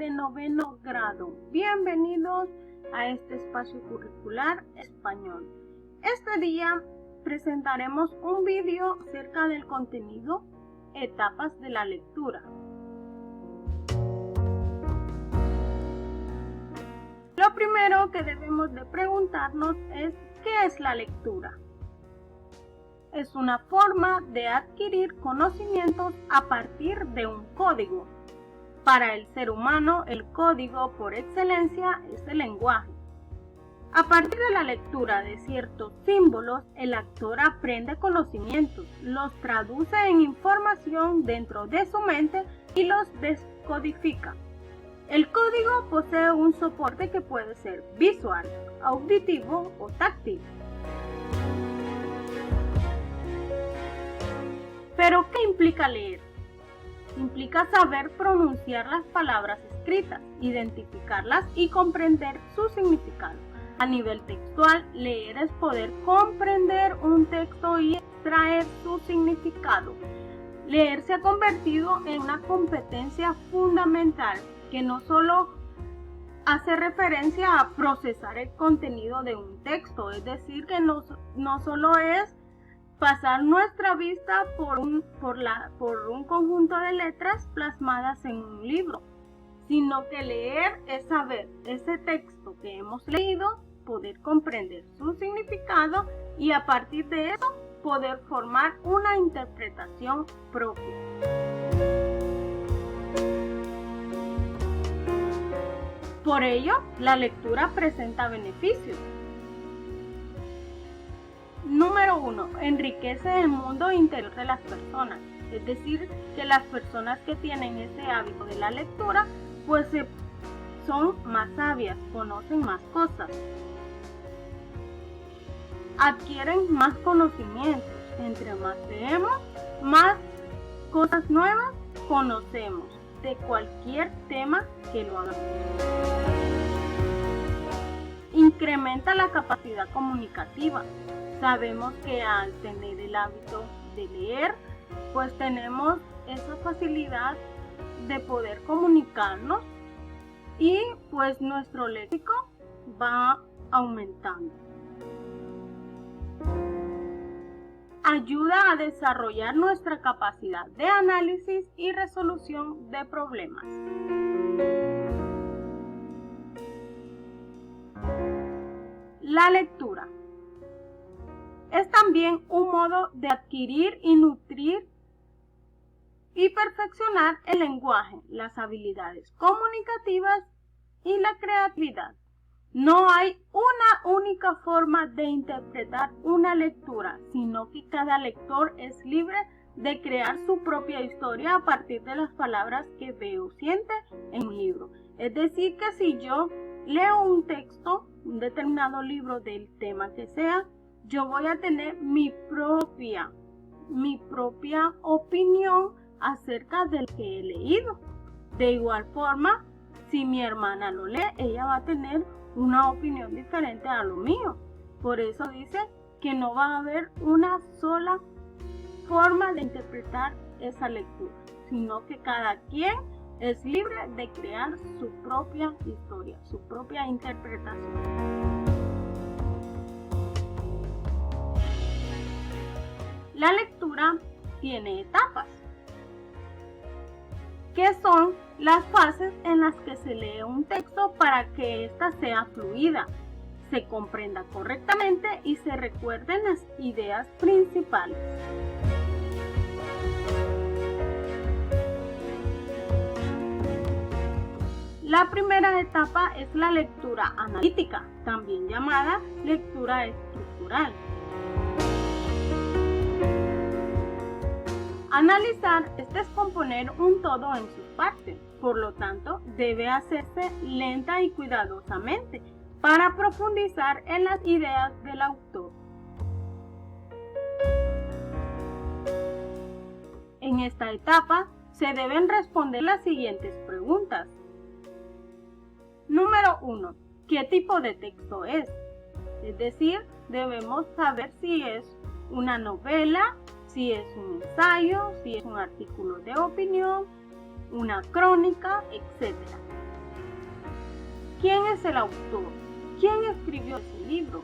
de 9º grado. Bienvenidos a este espacio curricular español. Este día presentaremos un vídeo acerca del contenido Etapas de la lectura. Lo primero que debemos de preguntarnos es ¿qué es la lectura? Es una forma de adquirir conocimientos a partir de un código. Para el ser humano, el código por excelencia es el lenguaje. A partir de la lectura de ciertos símbolos, el actor aprende conocimientos, los traduce en información dentro de su mente y los descodifica. El código posee un soporte que puede ser visual, auditivo o táctil. ¿Pero qué implica leer? Implica saber pronunciar las palabras escritas, identificarlas y comprender su significado. A nivel textual, leer es poder comprender un texto y extraer su significado. Leer se ha convertido en una competencia fundamental que no solo hace referencia a procesar el contenido de un texto, es decir, que no solo es pasar nuestra vista por un conjunto de letras plasmadas en un libro, sino que leer es saber ese texto que hemos leído, poder comprender su significado y a partir de eso poder formar una interpretación propia. Por ello, la lectura presenta beneficios. Número 1. Enriquece el mundo interior de las personas. Es decir, que las personas que tienen ese hábito de la lectura, pues son más sabias, conocen más cosas. Adquieren más conocimientos. Entre más leemos, más cosas nuevas conocemos de cualquier tema que lo hagamos. Incrementa la capacidad comunicativa. Sabemos que al tener el hábito de leer, pues tenemos esa facilidad de poder comunicarnos y pues nuestro léxico va aumentando. Ayuda a desarrollar nuestra capacidad de análisis y resolución de problemas. La lectura es también un modo de adquirir y nutrir y perfeccionar el lenguaje, las habilidades comunicativas y la creatividad. No hay una única forma de interpretar una lectura, sino que cada lector es libre de crear su propia historia a partir de las palabras que ve o siente en un libro. Es decir, que si yo leo un texto, un determinado libro del tema que sea, yo voy a tener mi propia opinión acerca del que he leído. De igual forma, si mi hermana lo lee, ella va a tener una opinión diferente a lo mío. Por eso dice que no va a haber una sola forma de interpretar esa lectura, sino que cada quien es libre de crear su propia historia, su propia interpretación. La lectura tiene etapas, que son las fases en las que se lee un texto para que ésta sea fluida, se comprenda correctamente y se recuerden las ideas principales. La primera etapa es la lectura analítica, también llamada lectura estructural. Analizar es descomponer un todo en sus partes, por lo tanto, debe hacerse lenta y cuidadosamente para profundizar en las ideas del autor. En esta etapa se deben responder las siguientes preguntas. Número 1. ¿Qué tipo de texto es? Es decir, debemos saber si es una novela, si es un ensayo, si es un artículo de opinión, una crónica, etc. ¿Quién es el autor? ¿Quién escribió ese libro?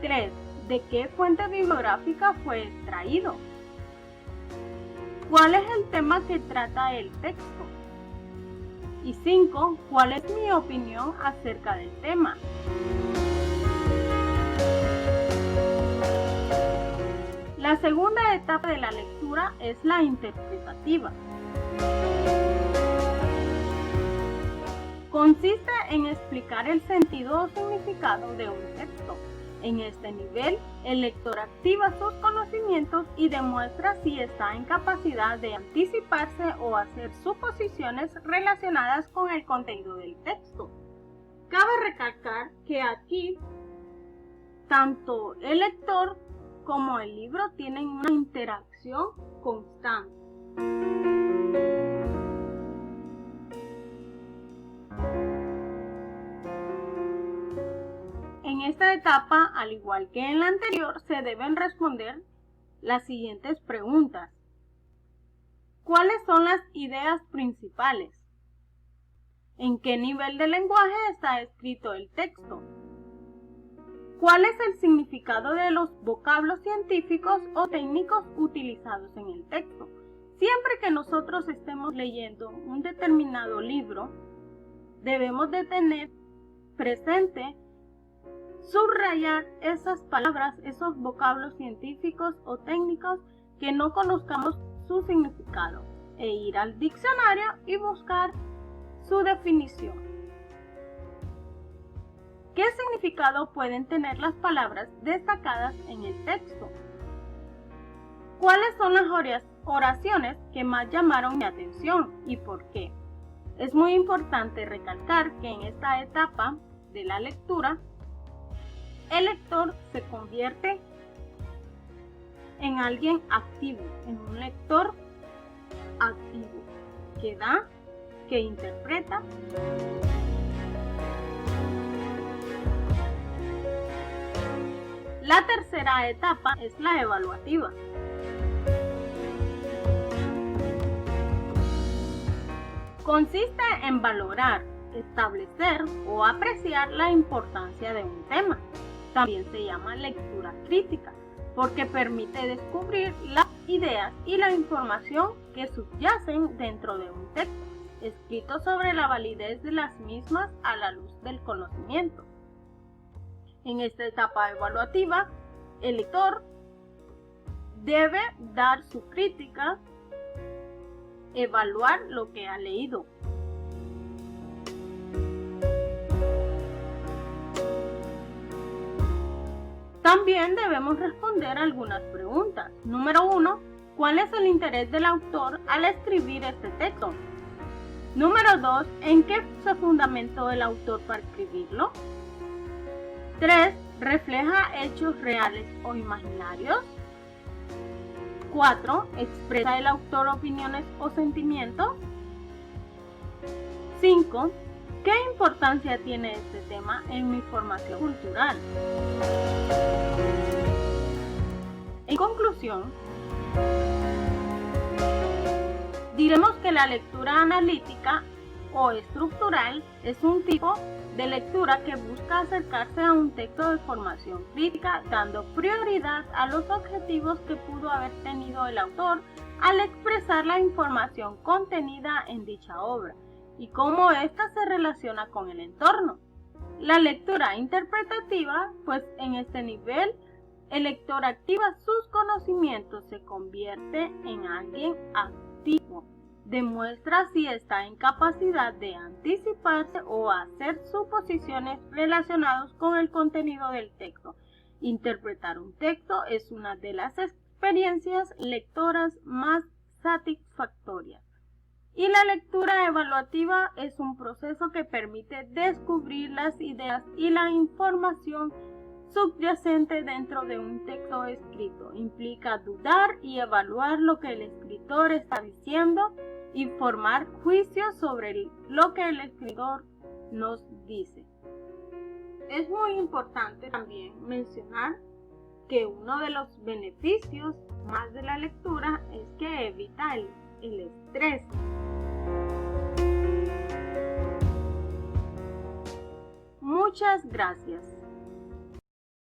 3. ¿De qué fuente bibliográfica fue extraído? ¿Cuál es el tema que trata el texto? Y 5. ¿Cuál es mi opinión acerca del tema? La segunda etapa de la lectura es la interpretativa. Consiste en explicar el sentido o significado de un texto. En este nivel, el lector activa sus conocimientos y demuestra si está en capacidad de anticiparse o hacer suposiciones relacionadas con el contenido del texto. Cabe recalcar que aquí, tanto el lector como el libro tienen una interacción constante. En esta etapa, al igual que en la anterior, se deben responder las siguientes preguntas. ¿Cuáles son las ideas principales? ¿En qué nivel de lenguaje está escrito el texto? ¿Cuál es el significado de los vocablos científicos o técnicos utilizados en el texto? Siempre que nosotros estemos leyendo un determinado libro, debemos de tener presente subrayar esas palabras, esos vocablos científicos o técnicos que no conozcamos su significado, e ir al diccionario y buscar su definición. ¿Qué significado pueden tener las palabras destacadas en el texto? ¿Cuáles son las oraciones que más llamaron mi atención y por qué? Es muy importante recalcar que en esta etapa de la lectura, el lector se convierte en alguien activo, en un lector activo, que da, que interpreta. La tercera etapa es la evaluativa. Consiste en valorar, establecer o apreciar la importancia de un tema. También se llama lectura crítica, porque permite descubrir las ideas y la información que subyacen dentro de un texto, escrito sobre la validez de las mismas a la luz del conocimiento. En esta etapa evaluativa, el lector debe dar su crítica, evaluar lo que ha leído. También debemos responder algunas preguntas. Número 1. ¿Cuál es el interés del autor al escribir este texto? Número 2. ¿En qué se fundamentó el autor para escribirlo? 3. ¿Refleja hechos reales o imaginarios? 4. ¿Expresa el autor opiniones o sentimientos? 5. ¿Qué importancia tiene este tema en mi formación cultural? En conclusión, diremos que la lectura analítica o estructural es un tipo de lectura que busca acercarse a un texto de formación crítica, dando prioridad a los objetivos que pudo haber tenido el autor al expresar la información contenida en dicha obra y cómo ésta se relaciona con el entorno. La lectura interpretativa, pues en este nivel, el lector activa sus conocimientos, se convierte en alguien activo, demuestra si está en capacidad de anticiparse o hacer suposiciones relacionadas con el contenido del texto. Interpretar un texto es una de las experiencias lectoras más satisfactorias. Y la lectura evaluativa es un proceso que permite descubrir las ideas y la información subyacente dentro de un texto escrito. Implica dudar y evaluar lo que el escritor está diciendo y formar juicios sobre lo que el escritor nos dice. Es muy importante también mencionar que uno de los beneficios más de la lectura es que evita el estrés. Muchas gracias.